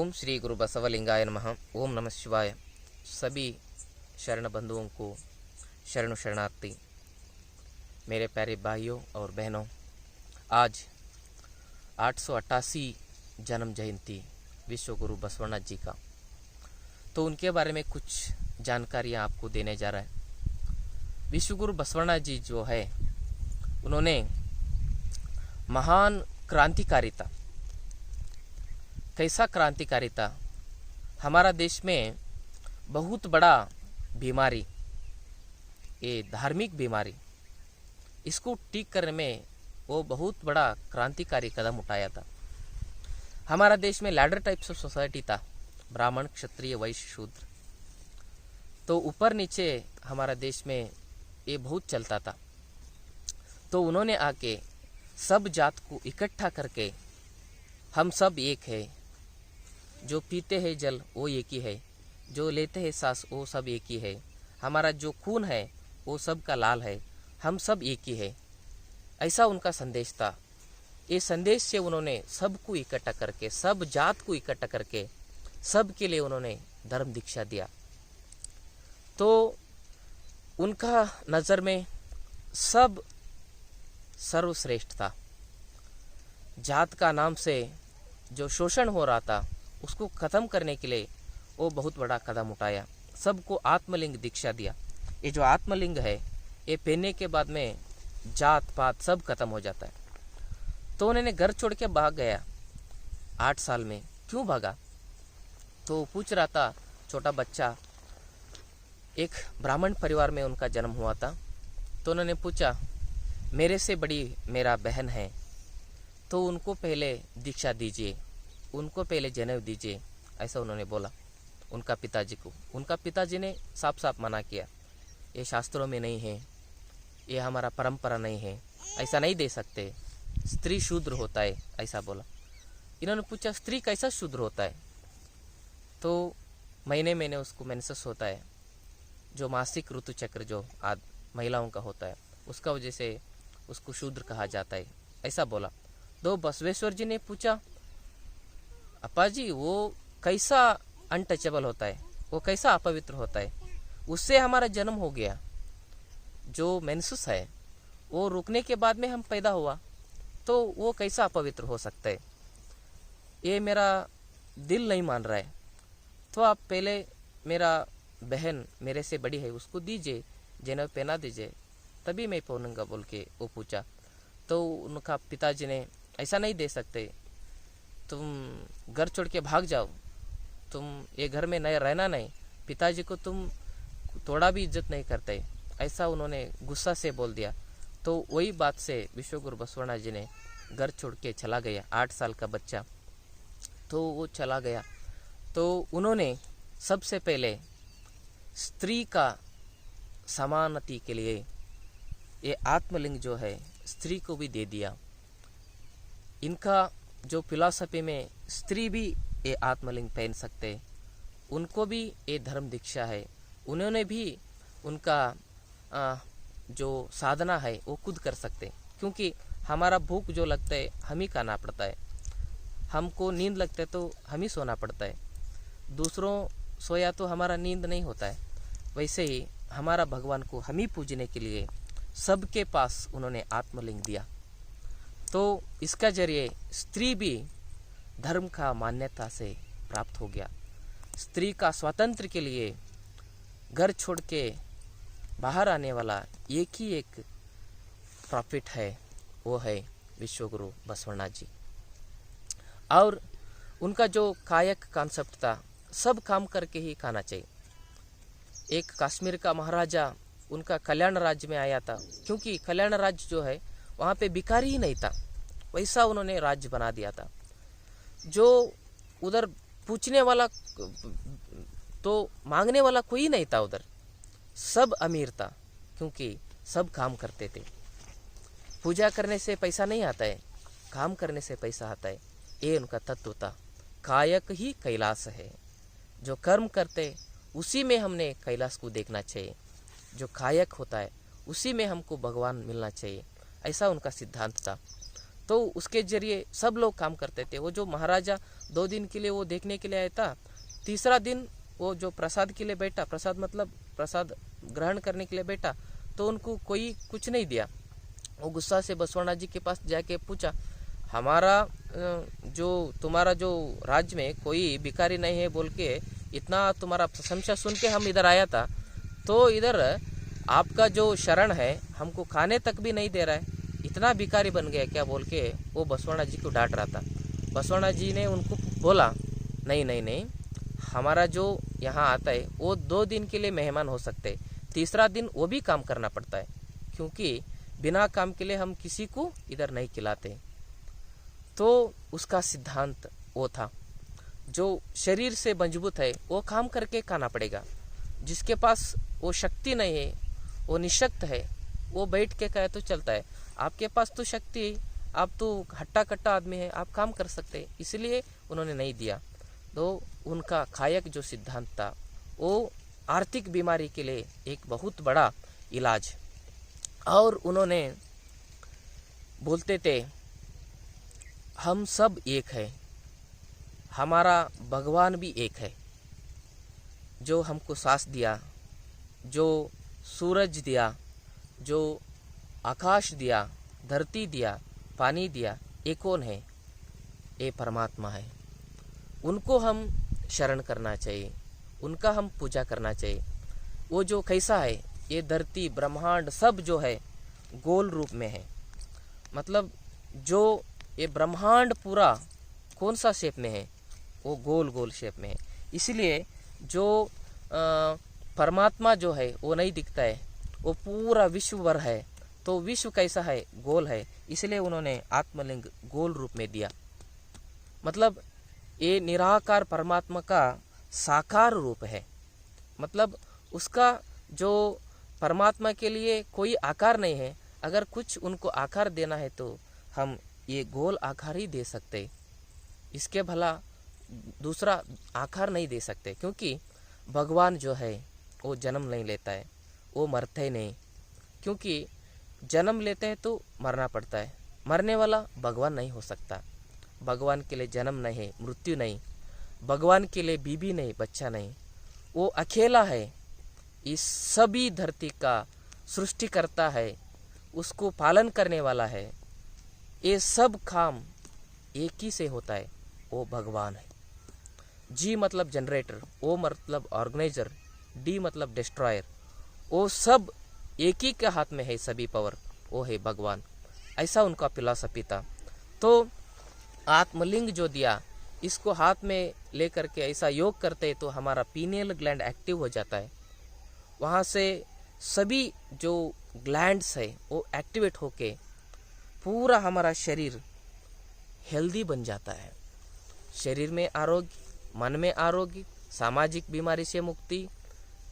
ओम श्री गुरु बसवलिंगाय नमः। ओम नमः शिवाय। सभी शरण बंधुओं को शरणु शरणार्थी, मेरे प्यारे भाइयों और बहनों, आज 888 जन्म जयंती विश्व गुरु बसवनाथ जी का, तो उनके बारे में कुछ जानकारियाँ आपको देने जा रहा है। विश्व गुरु बसवनाथ जी जो है, उन्होंने महान क्रांतिकारिता, कैसा क्रांतिकारिता, हमारा देश में बहुत बड़ा बीमारी, ये धार्मिक बीमारी, इसको ठीक करने में वो बहुत बड़ा क्रांतिकारी कदम उठाया था। हमारा देश में लैडर टाइप्स ऑफ सोसाइटी था, ब्राह्मण, क्षत्रिय, वैश्य, शूद्र, तो ऊपर नीचे हमारा देश में ये बहुत चलता था। तो उन्होंने आके सब जात को इकट्ठा करके हम सब एक है, जो पीते हैं जल वो एक ही है, जो लेते हैं सांस वो सब एक ही है, हमारा जो खून है वो सब का लाल है, हम सब एक ही है, ऐसा उनका संदेश था। ये संदेश से उन्होंने सबको इकट्ठा करके, सब जात को इकट्ठा करके, सब के लिए उन्होंने धर्म दीक्षा दिया। तो उनका नज़र में सब सर्वश्रेष्ठ था। जात का नाम से जो शोषण हो रहा था उसको ख़त्म करने के लिए वो बहुत बड़ा कदम उठाया, सबको आत्मलिंग दीक्षा दिया। ये जो आत्मलिंग है, ये पहनने के बाद में जात पात सब खत्म हो जाता है। तो उन्होंने घर छोड़ के भाग गया 8 साल में। क्यों भागा? तो पूछ रहा था, छोटा बच्चा, एक ब्राह्मण परिवार में उनका जन्म हुआ था। तो उन्होंने पूछा, मेरे से बड़ी मेरा बहन है, तो उनको पहले दीक्षा दीजिए, उनको पहले जनेऊ दीजिए, ऐसा उन्होंने बोला उनका पिताजी को। उनका पिताजी ने साफ साफ मना किया, ये शास्त्रों में नहीं है, ये हमारा परंपरा नहीं है, ऐसा नहीं दे सकते, स्त्री शूद्र होता है, ऐसा बोला। इन्होंने पूछा, स्त्री कैसा शूद्र होता है? तो महीने महीने उसको मेंसेस होता है, जो मासिक ऋतु चक्र जो महिलाओं का होता है, उसका वजह से उसको शूद्र कहा जाता है, ऐसा बोला। तो बसवेश्वर जी ने पूछा, अपा जी वो कैसा अनटचेबल होता है, वो कैसा अपवित्र होता है? उससे हमारा जन्म हो गया, जो मेंसेस है वो रुकने के बाद में हम पैदा हुआ, तो वो कैसा अपवित्र हो सकता है? ये मेरा दिल नहीं मान रहा है, तो आप पहले मेरा बहन मेरे से बड़ी है उसको दीजिए, जनेऊ पहना दीजिए, तभी मैं पहनूंगा बोल के वो पूछा। तो उनका पिताजी ने, ऐसा नहीं दे सकते, तुम घर छोड़ के भाग जाओ, तुम ये घर में नहीं रहना नहीं, पिताजी को तुम थोड़ा भी इज्जत नहीं करते, ऐसा उन्होंने गुस्सा से बोल दिया। तो वही बात से विश्व गुरु बसवनाथ जी ने घर छोड़ के चला गया, 8 साल का बच्चा, तो वो चला गया। तो उन्होंने सबसे पहले स्त्री का समानता के लिए ये आत्मलिंग जो है स्त्री को भी दे दिया। इनका जो फिलॉसफी में स्त्री भी ये आत्मलिंग पहन सकते, उनको भी ये धर्म दीक्षा है। उन्होंने भी उनका जो साधना है वो खुद कर सकते, क्योंकि हमारा भूख जो लगता है हम ही खाना पड़ता है, हमको नींद लगता है तो हम ही सोना पड़ता है, दूसरों सोया तो हमारा नींद नहीं होता है। वैसे ही हमारा भगवान को हम ही पूजने के लिए सबके पास उन्होंने आत्मलिंग दिया। तो इसका जरिए स्त्री भी धर्म का मान्यता से प्राप्त हो गया। स्त्री का स्वातंत्र के लिए घर छोड़ के बाहर आने वाला एक ही एक प्रॉफिट है, वो है विश्व गुरु बसवनाथ जी। और उनका जो कायक कॉन्सेप्ट था, सब काम करके ही खाना चाहिए। एक कश्मीर का महाराजा उनका कल्याण राज्य में आया था, क्योंकि कल्याण राज्य जो है वहाँ पे भिखारी ही नहीं था, वैसा उन्होंने राज्य बना दिया था। जो उधर पूछने वाला तो मांगने वाला कोई नहीं था, उधर सब अमीर था, क्योंकि सब काम करते थे। पूजा करने से पैसा नहीं आता है, काम करने से पैसा आता है, ये उनका तत्व था। कायक ही कैलाश है, जो कर्म करते उसी में हमने कैलाश को देखना चाहिए, जो कायक होता है उसी में हमको भगवान मिलना चाहिए, ऐसा उनका सिद्धांत था। तो उसके जरिए सब लोग काम करते थे। वो जो महाराजा 2 दिन के लिए वो देखने के लिए आया था, तीसरा दिन वो जो प्रसाद के लिए बैठा, प्रसाद मतलब प्रसाद ग्रहण करने के लिए बैठा, तो उनको कोई कुछ नहीं दिया। वो गुस्सा से बसवಣ್णा जी के पास जाके पूछा, हमारा जो तुम्हारा जो राज्य में कोई भिखारी नहीं है बोल के इतना तुम्हारा प्रशंसा सुन के हम इधर आया था, तो इधर आपका जो शरण है हमको खाने तक भी नहीं दे रहा है, इतना भिखारी बन गया क्या बोल के वो बसवण्णा जी को डांट रहा था। बसवण्णा जी ने उनको बोला, नहीं नहीं नहीं, हमारा जो यहाँ आता है वो 2 दिन के लिए मेहमान हो सकते, तीसरा दिन वो भी काम करना पड़ता है, क्योंकि बिना काम के लिए हम किसी को इधर नहीं खिलाते। तो उसका सिद्धांत वो था, जो शरीर से मजबूत है वो काम करके खाना पड़ेगा, जिसके पास वो शक्ति नहीं है, वो निशक्त है, वो बैठ के खाए तो चलता है। आपके पास तो शक्ति है, आप तो हट्टा कट्टा आदमी है, आप काम कर सकते हैं, इसलिए उन्होंने नहीं दिया। तो उनका खायक जो सिद्धांत था वो आर्थिक बीमारी के लिए एक बहुत बड़ा इलाज। और उन्होंने बोलते थे, हम सब एक है, हमारा भगवान भी एक है, जो हमको सांस दिया, जो सूरज दिया, जो आकाश दिया, धरती दिया, पानी दिया, ये कौन है? ये परमात्मा है। उनको हम शरण करना चाहिए, उनका हम पूजा करना चाहिए। वो जो कैसा है, ये धरती ब्रह्मांड सब जो है गोल रूप में है, मतलब जो ये ब्रह्मांड पूरा कौन सा शेप में है, वो गोल गोल शेप में है। इसलिए जो परमात्मा जो है वो नहीं दिखता है, वो पूरा विश्व भर है। तो विश्व कैसा है, गोल है, इसलिए उन्होंने आत्मलिंग गोल रूप में दिया। मतलब ये निराकार परमात्मा का साकार रूप है, मतलब उसका जो परमात्मा के लिए कोई आकार नहीं है, अगर कुछ उनको आकार देना है तो हम ये गोल आकार ही दे सकते, इसके भला दूसरा आकार नहीं दे सकते। क्योंकि भगवान जो है वो जन्म नहीं लेता है, वो मरते नहीं, क्योंकि जन्म लेते हैं तो मरना पड़ता है, मरने वाला भगवान नहीं हो सकता। भगवान के लिए जन्म नहीं है, मृत्यु नहीं, भगवान के लिए बीबी नहीं, बच्चा नहीं, वो अकेला है, इस सभी धरती का सृष्टि करता है, उसको पालन करने वाला है, ये सब काम एक ही से होता है, वो भगवान है। जी मतलब जनरेटर, ओ मतलब ऑर्गेनाइजर, डी मतलब डिस्ट्रॉयर, वो सब एक ही के हाथ में है, सभी पावर वो है भगवान। ऐसा उनका फिलॉसफी था। तो आत्मलिंग जो दिया, इसको हाथ में लेकर के ऐसा योग करते तो हमारा पीनियल ग्लैंड एक्टिव हो जाता है, वहाँ से सभी जो ग्लैंड्स है वो एक्टिवेट होके पूरा हमारा शरीर हेल्दी बन जाता है। शरीर में आरोग्य, मन में आरोग्य, सामाजिक बीमारी से मुक्ति,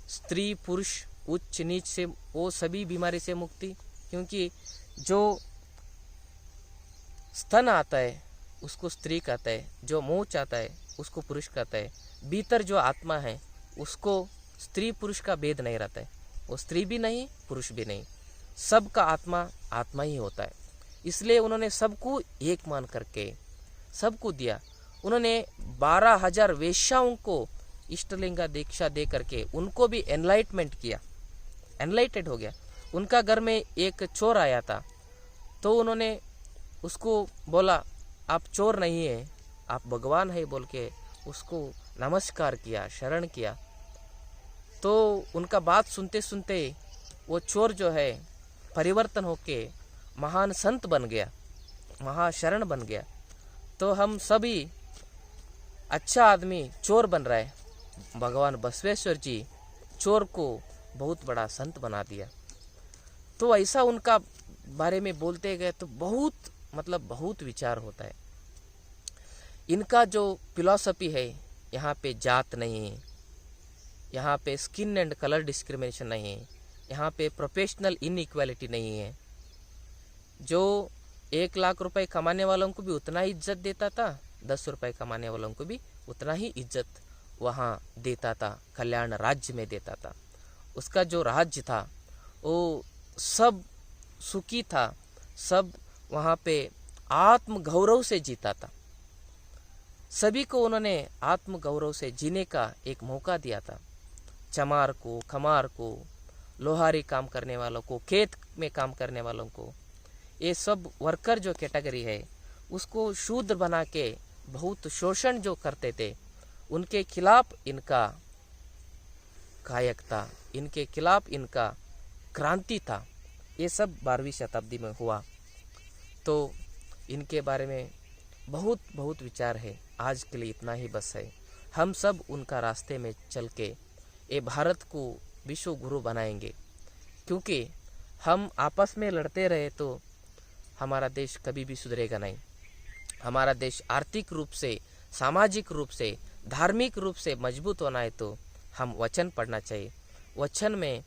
स्त्री पुरुष उच्च नीच से वो सभी बीमारी से मुक्ति। क्योंकि जो स्तन आता है उसको स्त्री कहता है, जो मोच आता है उसको पुरुष कहता है, भीतर जो आत्मा है उसको स्त्री पुरुष का भेद नहीं रहता है, वो स्त्री भी नहीं पुरुष भी नहीं, सबका आत्मा आत्मा ही होता है। इसलिए उन्होंने सबको एक मान करके सबको दिया। उन्होंने 12,000 वेश्याओं को इष्टलिंगा दीक्षा दे करके उनको भी एनलाइटमेंट किया, एनलाइटेड हो गया। उनका घर में एक चोर आया था, तो उन्होंने उसको बोला, आप चोर नहीं है, आप भगवान है बोल के उसको नमस्कार किया, शरण किया। तो उनका बात सुनते सुनते वो चोर जो है परिवर्तन होके महान संत बन गया, महाशरण बन गया। तो हम सभी अच्छा आदमी चोर बन रहा है, भगवान बसवेश्वर जी चोर को बहुत बड़ा संत बना दिया। तो ऐसा उनका बारे में बोलते गए तो बहुत विचार होता है। इनका जो फिलॉसफी है, यहाँ पे जात नहीं है, यहाँ पे स्किन एंड कलर डिस्क्रिमिनेशन नहीं है, यहाँ पे प्रोफेशनल इनइक्वालिटी नहीं है। जो 1 लाख रुपए कमाने वालों को भी उतना ही इज्जत देता था, 10 रुपए कमाने वालों को भी उतना ही इज्जत वहाँ देता था, कल्याण राज्य में देता था। उसका जो राज्य था वो सब सुखी था, सब वहाँ पे आत्मगौरव से जीता था। सभी को उन्होंने आत्मगौरव से जीने का एक मौका दिया था। चमार को, खमार को, लोहारी काम करने वालों को, खेत में काम करने वालों को, ये सब वर्कर जो कैटेगरी है उसको शूद्र बना के बहुत शोषण जो करते थे, उनके खिलाफ इनका कायक था, इनके खिलाफ इनका क्रांति था। ये सब 12वीं शताब्दी में हुआ। तो इनके बारे में बहुत बहुत विचार है। आज के लिए इतना ही बस है। हम सब उनका रास्ते में चल के ये भारत को विश्व गुरु बनाएंगे, क्योंकि हम आपस में लड़ते रहे तो हमारा देश कभी भी सुधरेगा नहीं। हमारा देश आर्थिक रूप से, सामाजिक रूप से, धार्मिक रूप से मजबूत होना है तो हम वचन पढ़ना चाहिए। वचन में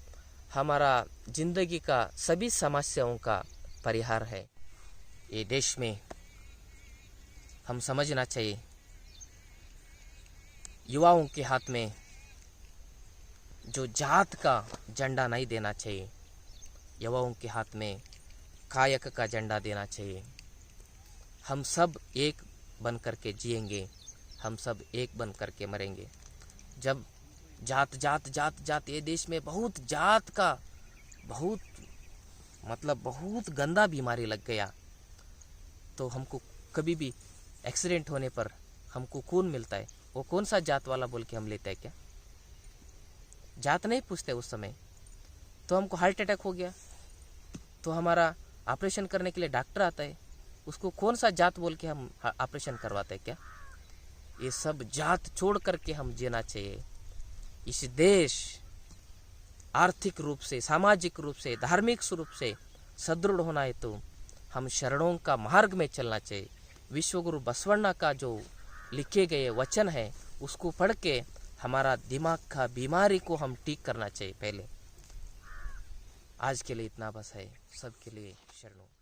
हमारा जिंदगी का सभी समस्याओं का परिहार है। ये देश में हम समझना चाहिए, युवाओं के हाथ में जो जात का झंडा नहीं देना चाहिए, युवाओं के हाथ में कायक का झंडा देना चाहिए। हम सब एक बन करके जिएंगे, हम सब एक बन करके मरेंगे। जब जात जात जात जात ये देश में बहुत जात का बहुत गंदा बीमारी लग गया, तो हमको कभी भी एक्सीडेंट होने पर हमको खून मिलता है, वो कौन सा जात वाला बोल के हम लेते हैं क्या? जात नहीं पूछते उस समय। तो हमको हार्ट अटैक हो गया तो हमारा ऑपरेशन करने के लिए डॉक्टर आता है, उसको कौन सा जात बोल के हम ऑपरेशन करवाते हैं क्या? ये सब जात छोड़ करके हम जीना चाहिए। इस देश आर्थिक रूप से, सामाजिक रूप से, धार्मिक रूप से सुदृढ़ होना है तो हम शरणों का मार्ग में चलना चाहिए। विश्वगुरु बसवण्णा का जो लिखे गए वचन है उसको पढ़ के हमारा दिमाग का बीमारी को हम ठीक करना चाहिए पहले। आज के लिए इतना बस है। सबके लिए शरणों।